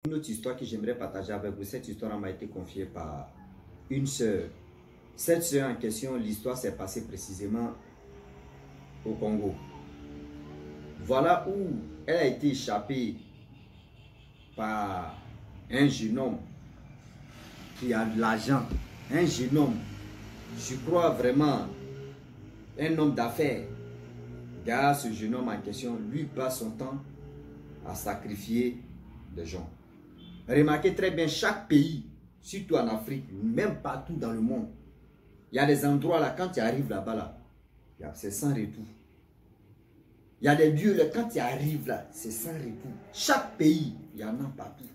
Une autre histoire que j'aimerais partager avec vous, cette histoire m'a été confiée par une sœur. Cette sœur en question, l'histoire s'est passée précisément au Congo. Voilà où elle a été échappée par un jeune homme qui a de l'argent. Un jeune homme, je crois vraiment, un homme d'affaires. Car ce jeune homme en question, lui, passe son temps à sacrifier des gens. Remarquez très bien, chaque pays, surtout en Afrique, même partout dans le monde, il y a des endroits là, quand tu arrives là-bas, là, c'est sans retour. Il y a des lieux là, quand tu arrives là, c'est sans retour. Chaque pays, il y en a partout.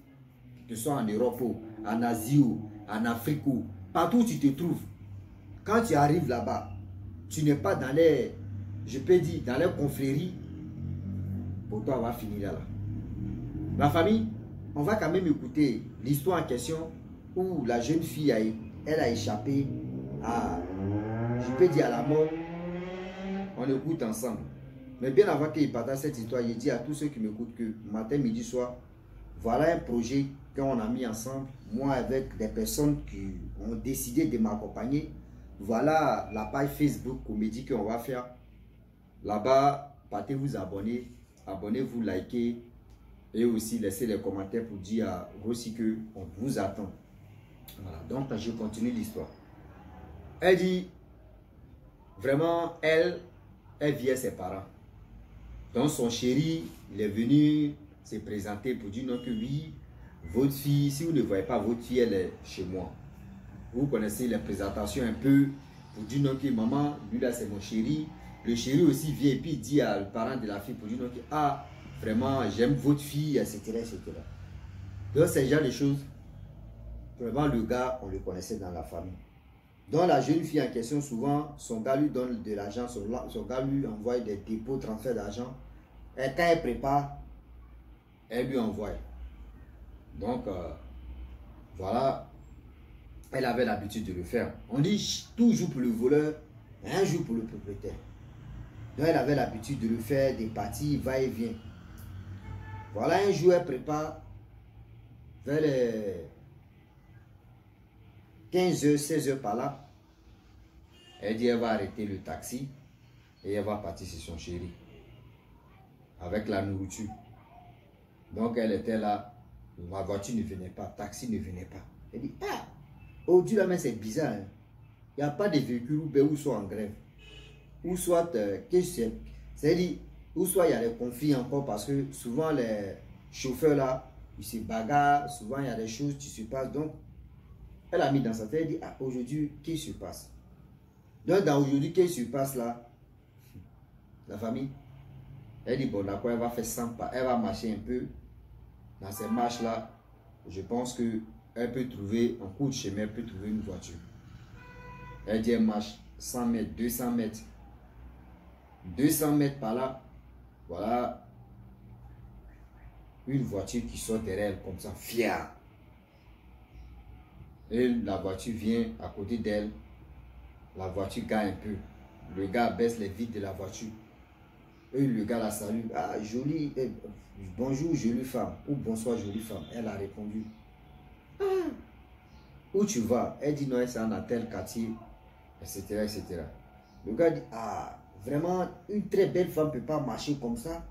Que ce soit en Europe, en Asie, en Afrique, partout où tu te trouves. Quand tu arrives là-bas, tu n'es pas dans les, je peux dire, dans les confréries, pour toi, on va finir là. La famille, on va quand même écouter l'histoire en question où la jeune fille, elle a échappé à, je peux dire, à la mort. On écoute ensemble. Mais bien avant qu'il partage cette histoire, il dit à tous ceux qui m'écoutent que matin, midi, soir, voilà un projet qu'on a mis ensemble, moi avec des personnes qui ont décidé de m'accompagner. Voilà la page Facebook Comédie qu'on va faire. Là-bas, partez vous abonner, abonnez-vous, likez et aussi laissez les commentaires pour dire aussi que on vous attend. Voilà, donc je continue l'histoire. Elle dit, vraiment, elle vit à ses parents. Donc son chéri, il est venu se présenter pour dire non que oui, votre fille, si vous ne voyez pas votre fille, elle est chez moi. Vous connaissez les présentations un peu pour dire non que maman, lui là c'est mon chéri. Le chéri aussi vient et puis dit à le parent de la fille pour dire non que ah, vraiment j'aime votre fille, etc. etc. Donc c'est genre de choses. Vraiment le gars, on le connaissait dans la famille. Donc la jeune fille en question, souvent, son gars lui donne de l'argent, son gars lui envoie des dépôts, transferts d'argent. Et quand elle prépare, elle lui envoie. Donc, voilà, elle avait l'habitude de le faire. On dit toujours pour le voleur, un jour pour le propriétaire. Donc, elle avait l'habitude de le faire, des parties, va et vient. Voilà, un jour, elle prépare vers les 15h, 16h par là. Elle dit, elle va arrêter le taxi et elle va partir chez son chéri avec la nourriture. Donc, elle était là. Ma voiture ne venait pas, taxi ne venait pas. Elle dit, ah, aujourd'hui là, mais c'est bizarre. Hein? Il n'y a pas de véhicule où soit en grève. Ou soit, c'est-à-dire, ou soit il y a des conflits encore parce que souvent les chauffeurs là, ils se bagarrent, souvent il y a des choses qui se passent. Donc, elle a mis dans sa tête, elle dit, ah, aujourd'hui, qu'est-ce qui se passe? Donc, dans aujourd'hui, qu'est-ce qui se passe là? La famille, elle dit, bon, d'accord, elle va faire 100 pas, elle va marcher un peu. Dans ces marches-là, je pense qu'elle peut trouver, en cours de chemin, elle peut trouver une voiture. Elle dit, elle marche 100 mètres, 200 mètres. 200 mètres par là, voilà, une voiture qui sort derrière elle comme ça, fière. Et la voiture vient à côté d'elle. La voiture gagne un peu. Le gars baisse les vitres de la voiture. Et le gars la salue. Ah, jolie, bonjour jolie femme. Ou bonsoir jolie femme. Elle a répondu. Ah, où tu vas? Elle dit non, elle est dans tel quartier, etc., etc. Le gars dit, ah, vraiment, une très belle femme ne peut pas marcher comme ça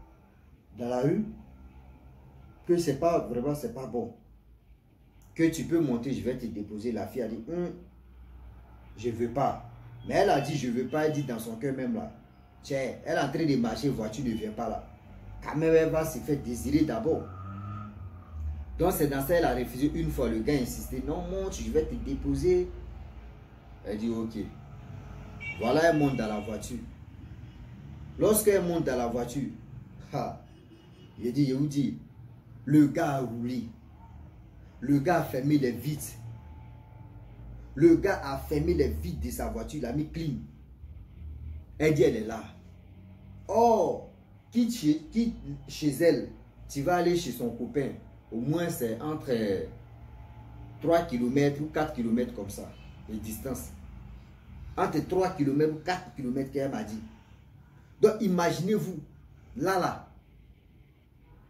dans la rue. Que c'est pas, vraiment, c'est pas bon. Que tu peux monter, je vais te déposer. La fille a dit, je ne veux pas. Mais elle a dit, je ne veux pas. Elle dit dans son cœur même là. Tiens, elle est en train de marcher, voiture ne vient pas là. Quand même, elle va se faire désirer d'abord. Donc, c'est dans ça, elle a refusé une fois. Le gars a insisté, non, monte, je vais te déposer. Elle dit, ok. Voilà, elle monte dans la voiture. Lorsqu'elle monte dans la voiture, je vous dis, le gars a roulé. Le gars a fermé les vitres. Le gars a fermé les vitres de sa voiture, il a mis clean. Elle dit, elle est là. Oh, quitte chez elle, tu vas aller chez son copain. Au moins, c'est entre 3 km ou 4 km comme ça, les distances. Entre 3 km ou 4 km qu'elle m'a dit. Donc, imaginez-vous, là,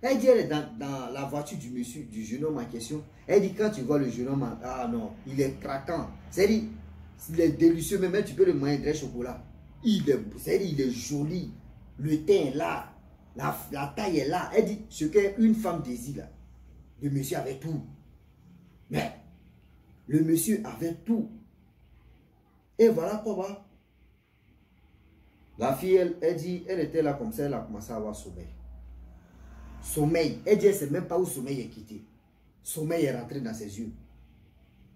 Elle dit, elle est dans la voiture du monsieur, du jeune homme en question. Elle dit, quand tu vois le jeune homme, ah non, il est craquant. C'est-à-dire, il est délicieux, même tu peux le manger très chocolat. C'est-à-dire, il est joli. Le teint est là. La taille est là. Elle dit, ce qu'une femme désire là. Le monsieur avait tout. Mais, le monsieur avait tout. Et voilà comment. La fille, elle dit, elle était là comme ça, elle a commencé à avoir sommeil. Sommeil. Elle dit, elle ne sait même pas où sommeil est quitté. Sommeil est rentré dans ses yeux.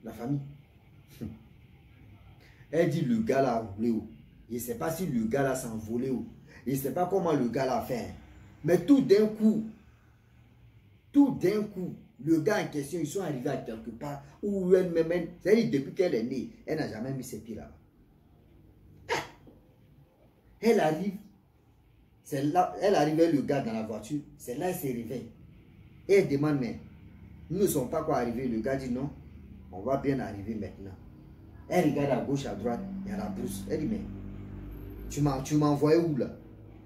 La famille. Elle dit, le gars l'a roulé où. Je ne sais pas si le gars l'a s'envolé où. Je ne sais pas comment le gars l'a fait. Mais tout d'un coup, le gars en question, ils sont arrivés à quelque part où elle-même, c'est-à-dire depuis qu'elle est née, elle n'a jamais mis ses pieds là. Elle arrive, c'est là, elle arrivait le gars dans la voiture, c'est là elle se réveille. Et elle demande, mais nous ne sommes pas quoi arriver. Le gars dit non, on va bien arriver maintenant. Elle regarde à gauche, à droite, il y a la brousse. Elle dit, mais tu m'as envoyé où là?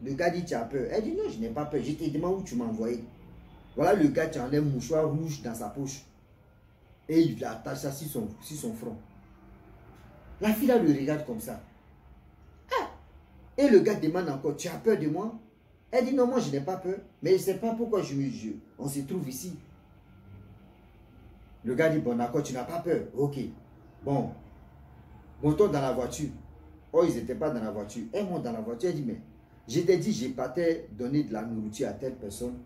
Le gars dit, tu as peur. Elle dit, non, je n'ai pas peur. Je te demande où tu m'as envoyé. Voilà le gars qui enlève un mouchoir rouge dans sa poche. Et il attache ça sur son front. La fille là le regarde comme ça. Ah! Et le gars demande encore, tu as peur de moi? Elle dit, non, moi je n'ai pas peur. Mais je ne sais pas pourquoi on se trouve ici. Le gars dit, bon d'accord, tu n'as pas peur. Ok. Bon. Montons dans la voiture. Oh, ils n'étaient pas dans la voiture. Elle monte dans la voiture, elle dit, mais je t'ai dit, je partais donner de la nourriture à telle personne,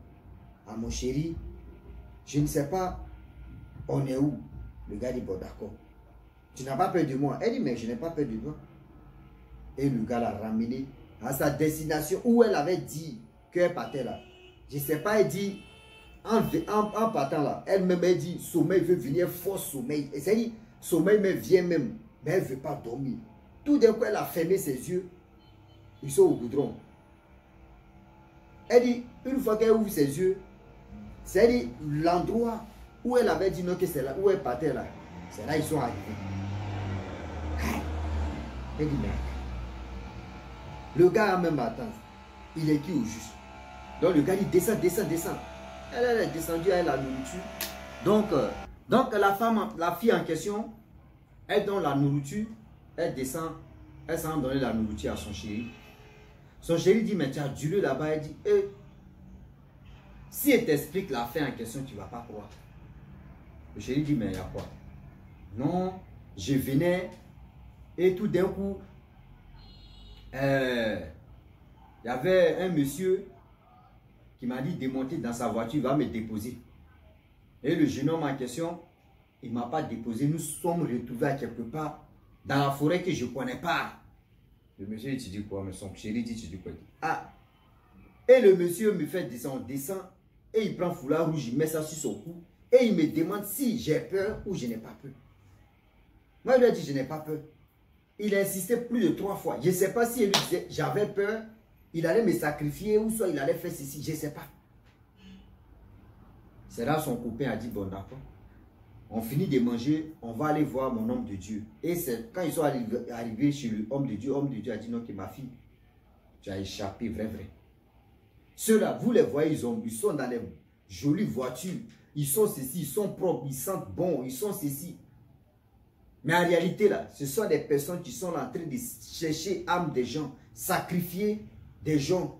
à mon chéri. Je ne sais pas, on est où? Le gars dit, bon d'accord. Tu n'as pas peur de moi? Elle dit, mais je n'ai pas peur de toi. Et le gars l'a ramené à sa destination où elle avait dit qu'elle partait là. Je ne sais pas, elle dit, en partant là, elle-même elle dit, sommeil veut venir, fort sommeil. Et c'est-à-dire, sommeil me vient même, mais elle ne veut pas dormir. Tout d'un coup, elle a fermé ses yeux. Ils sont au goudron. Elle dit, une fois qu'elle ouvre ses yeux, c'est l'endroit où elle avait dit non, que c'est là, où elle partait là. C'est là ils sont arrivés. Elle dit, mais le gars a même attendu. Il est qui au juste? Donc le gars dit, descend. Elle est descendue, elle a la nourriture. Donc la fille en question, elle donne la nourriture, elle descend, elle s'en donner la nourriture à son chéri. Son chéri dit, mais tu as du lieu là-bas. Elle dit, si elle t'explique la fin en question, tu ne vas pas croire. Le chéri dit, mais il y a quoi? Non, je venais et tout d'un coup, il y avait un monsieur qui m'a dit de monter dans sa voiture, il va me déposer. Et le jeune homme en question, il ne m'a pas déposé. Nous sommes retrouvés à quelque part dans la forêt que je ne connais pas. Le monsieur dit, tu dis quoi? Mais son chéri dit, tu dis quoi? Ah! Et le monsieur me fait descendre, descend, et il prend foulard rouge, il met ça sur son cou, et il me demande si j'ai peur ou je n'ai pas peur. Moi, je lui ai dit, je n'ai pas peur. Il a insisté plus de 3 fois. Je ne sais pas si il lui disait, j'avais peur, il allait me sacrifier, ou soit il allait faire ceci, je ne sais pas. C'est là son copain a dit, bon d'accord, on finit de manger, on va aller voir mon homme de Dieu. Et c'est quand ils sont arrivés chez l'homme de Dieu a dit, non, que ma fille, tu as échappé, vrai. Ceux-là, vous les voyez, ils sont dans les jolies voitures, ils sont ceci, ils sont propres, ils sentent bon, ils sont ceci. Mais en réalité, là, ce sont des personnes qui sont en train de chercher âme des gens, sacrifier des gens.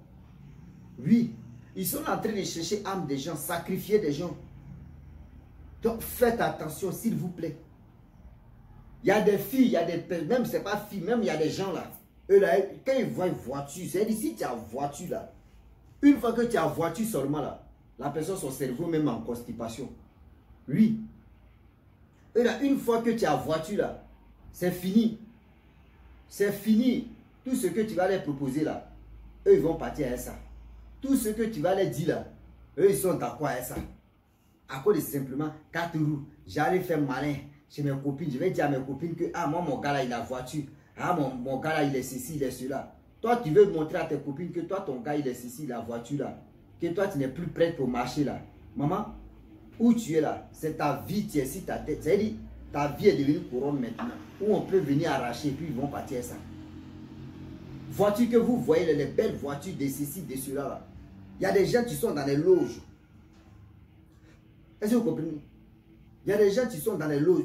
Oui, ils sont en train de chercher âme des gens, sacrifier des gens. Donc, faites attention, s'il vous plaît. Il y a des filles, il y a des personnes, même c'est pas filles, même il y a des gens là. Eux là, quand ils voient une voiture, c'est ici tu as une voiture là. Une fois que tu as une voiture seulement là, la personne, son cerveau même en constipation. Oui. Et là, une fois que tu as une voiture là, c'est fini. C'est fini. Tout ce que tu vas leur proposer là, eux ils vont partir à ça. Tout ce que tu vas leur dire là, eux ils sont d'accord à ça. À cause de simplement 4 roues, j'allais faire malin chez mes copines. Je vais dire à mes copines que ah, moi mon gars là il a voiture. Ah mon gars là il est ceci, il est cela. Toi tu veux montrer à tes copines que toi ton gars il est ceci, il a voiture là. Que toi tu n'es plus prête pour marcher là. Maman, où tu es là, c'est ta vie, tu es ici, ta tête. C'est-à-dire ta vie est devenue couronne maintenant. Où on peut venir arracher et puis ils vont partir à ça. Voiture que vous voyez, les belles voitures de ceci, de cela là. Il y a des gens qui sont dans les loges. Est-ce que vous comprenez? Il y a des gens qui sont dans les loges.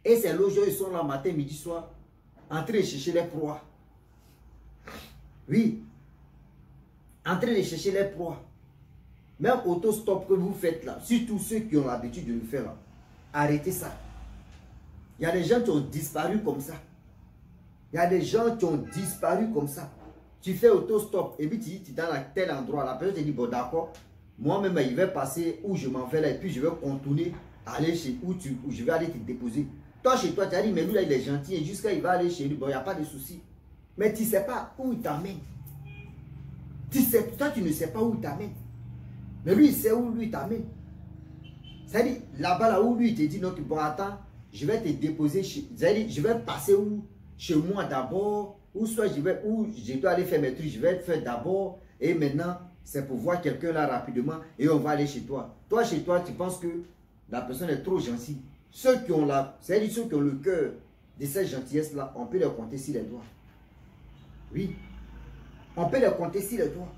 Et ces logeurs, ils sont là matin, midi, soir, en train de chercher les proies. Oui. En train de chercher les proies. Même autostop que vous faites là, surtout ceux qui ont l'habitude de le faire là, arrêtez ça. Il y a des gens qui ont disparu comme ça. Il y a des gens qui ont disparu comme ça. Tu fais autostop et puis tu dis, tu es dans tel endroit. La personne te dit, bon d'accord, moi-même, il vais passer où je m'en vais là et puis je vais contourner, aller chez où je vais aller te déposer. Toi, chez toi, tu as dit, mais lui là, il est gentil et jusqu'à il va aller chez lui, bon, il n'y a pas de souci. Mais tu ne sais pas où il t'amène. Toi, tu ne sais pas où il t'amène. Mais lui, il sait où lui t'amène. C'est-à-dire, là-bas, là où lui, il te dit, non, bon, attends, je vais te déposer chez... C'est-à-dire, je vais passer où? Chez moi d'abord, ou soit où je dois aller faire mes trucs, je vais faire d'abord, et maintenant, c'est pour voir quelqu'un là rapidement, et on va aller chez toi. Toi, chez toi, tu penses que la personne est trop gentille. Ceux qui ont c'est-à-dire ceux qui ont le cœur de cette gentillesse-là, on peut les compter sur les doigts. Oui, on peut les compter sur les doigts.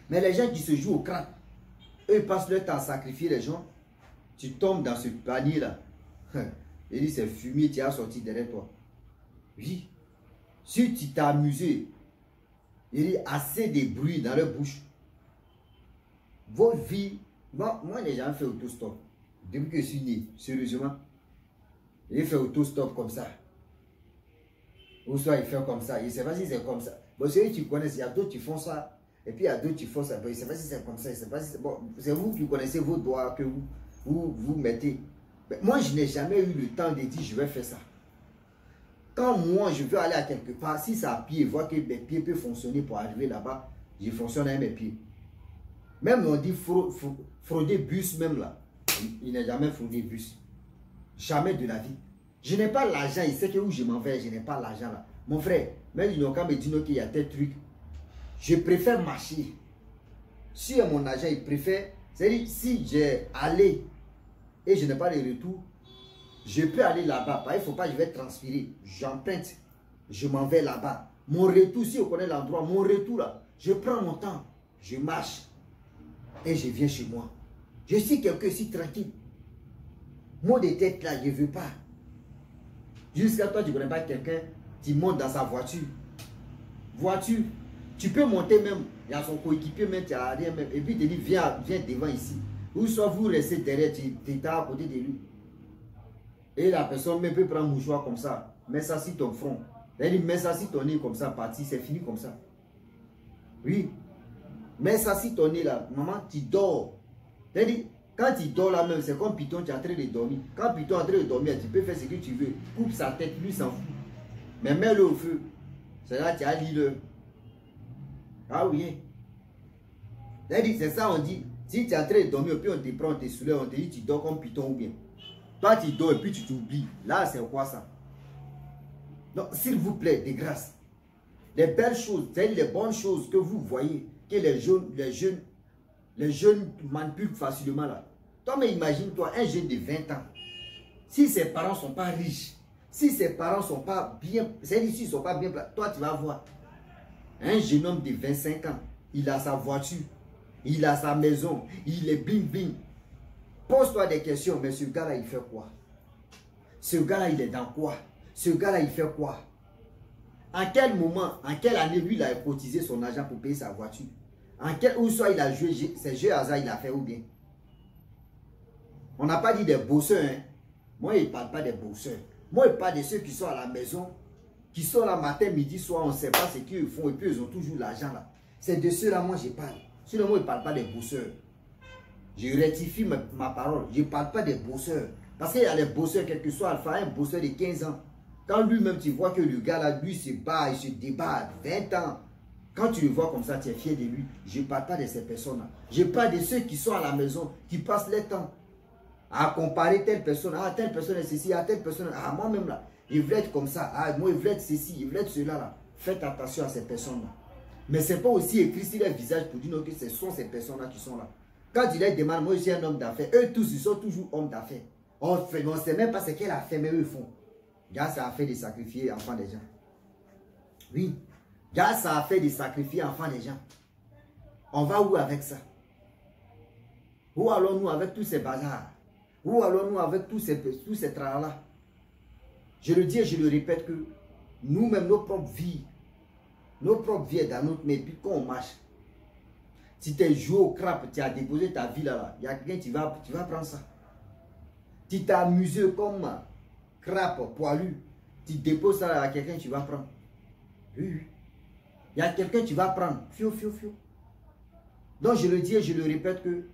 Mais les gens qui se jouent au crâne, eux, ils passent leur temps à sacrifier les gens. Tu tombes dans ce panier-là. Il dit, c'est fumier, tu as sorti derrière toi. Oui. Si tu t'es amusé, il dit, assez de bruit dans leur bouche. Vos vies, moi, j'ai jamais fait autostop. Depuis que je suis né, sérieusement, il fait autostop comme ça. Ou soit il fait comme ça. Je ne sais pas si c'est comme ça. Bon, c'est eux qui connaissent, il y a d'autres qui font ça. Et puis il y a d'autres qui font ça. Je ne sais pas si c'est comme ça. Bon, c'est vous qui connaissez vos doigts que vous mettez. Mais moi, je n'ai jamais eu le temps de dire je vais faire ça. Quand moi, je veux aller à quelque part, si c'est à pied, voir que mes pieds peuvent fonctionner pour arriver là-bas, je fonctionne avec mes pieds. Même on dit frauder bus même là. Il n'a jamais fraudé bus. Jamais de la vie. Je n'ai pas l'argent. Il sait que où je m'en vais, je n'ai pas l'argent là. Mon frère, même il n'a qu'à me dire qu'il y a tel truc. Je préfère marcher. Si mon argent, il préfère. C'est-à-dire, si j'ai allé et je n'ai pas de retour, je peux aller là-bas. Il ne faut pas que je vais transférer. J'emprunte. Je m'en vais là-bas. Mon retour, si on connaît l'endroit, mon retour là, je prends mon temps. Je marche. Et je viens chez moi. Je suis quelqu'un ici tranquille. Mot de tête là, je ne veux pas. Jusqu'à toi, tu ne connais pas quelqu'un qui monte dans sa voiture. Voiture. Tu peux monter même. Il y a son coéquipier même, tu n'as rien même. Et puis il te dit, viens devant ici. Ou soit vous restez derrière, tu es à côté de lui. Et la personne même peut prendre un mouchoir comme ça. Mets ça sur ton front. Elle dit, mets ça sur ton nez comme ça, parti. C'est fini comme ça. Oui. Mets ça sur ton nez là. Maman, tu dors. Elle dit, quand tu dors là même, c'est comme Python, tu es en train de dormir. Quand Python est en train de dormir, tu peux faire ce que tu veux. Coupe sa tête, lui s'en fout. Mais mets-le au feu. C'est là que tu as dit le. Ah oui. Elle dit, c'est ça, on dit. Si tu es en train de dormir, puis on te prend, on te soulève, on te dit, tu dors comme Python ou bien. Toi, tu dors et puis tu t'oublies. Là, c'est quoi ça? Donc, s'il vous plaît, de grâce, les belles choses, c'est-à-dire les bonnes choses que vous voyez, que les jeunes manipulent facilement là. Toi, mais imagine-toi, un jeune de 20 ans, si ses parents ne sont pas riches, si ses parents ne sont pas bien, c'est-à-dire s'ils ne sont pas bien, toi, tu vas voir. Un jeune homme de 25 ans, il a sa voiture, il a sa maison, il est bling bling. Pose-toi des questions, mais ce gars-là, il fait quoi? Ce gars-là, il est dans quoi? Ce gars-là, il fait quoi? En quel moment, en quelle année, lui, il a cotisé son argent pour payer sa voiture? Ou soit il a joué, ses jeux hasard, il a fait ou bien? On n'a pas dit des bosseurs, hein? Moi, il ne parle pas des bosseurs. Moi, il parle de ceux qui sont à la maison, qui sont là matin, midi, soir, on ne sait pas ce qu'ils font et puis ils ont toujours l'argent là. C'est de ceux-là, moi, je parle. Sinon, moi, il ne parle pas des bosseurs. Je rectifie ma parole. Je ne parle pas des bosseurs. Parce qu'il y a les bosseurs, quel que soit Alpha, un bosseur de 15 ans. Quand lui-même, tu vois que le gars là, lui, se bat, il se débat, 20 ans. Quand tu le vois comme ça, tu es fier de lui. Je ne parle pas de ces personnes-là. Je parle de ceux qui sont à la maison, qui passent leur temps à comparer telle personne. Ah, telle personne est ceci, ah, telle personne. Ah, moi-même là, il veut être comme ça. Ah, moi, il veut être ceci, il veut être cela là. Faites attention à ces personnes-là. Mais ce n'est pas aussi écrit sur leur visage pour dire que ce sont ces personnes-là qui sont là. Quand il leur demande, moi je suis un homme d'affaires, eux tous, ils sont toujours hommes d'affaires. On ne sait même pas ce qu'elle a fait, mais eux font. Gars, ça a fait de sacrifier enfants des gens. Oui. Gars, ça a fait de sacrifier enfants des gens. On va où avec ça? Où allons-nous avec tous ces bazars? Où allons-nous avec tous ces tralala? Je le dis et je le répète que nous-mêmes, nos propres vies est dans notre main. Puis quand on marche, si tu es joué au crap, tu as déposé ta vie là, il y a quelqu'un qui va prendre ça. Tu t'es amusé comme crap, poilu, tu déposes ça à quelqu'un, tu vas prendre. Oui. Il y a quelqu'un qui va prendre. Fio. Donc je le dis et je le répète que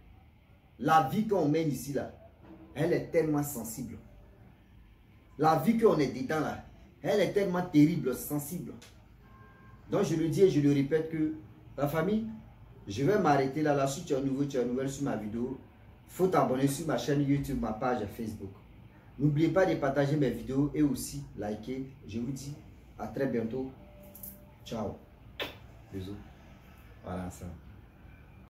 la vie qu'on mène ici là, elle est tellement sensible. La vie qu'on est dedans là, elle est tellement terrible, sensible. Donc je le dis et je le répète que la famille, je vais m'arrêter là. Là, si tu es nouveau, tu es nouvelle sur ma vidéo, il faut t'abonner sur ma chaîne YouTube, ma page Facebook. N'oubliez pas de partager mes vidéos et aussi liker. Je vous dis à très bientôt. Ciao. Bisous. Voilà ça.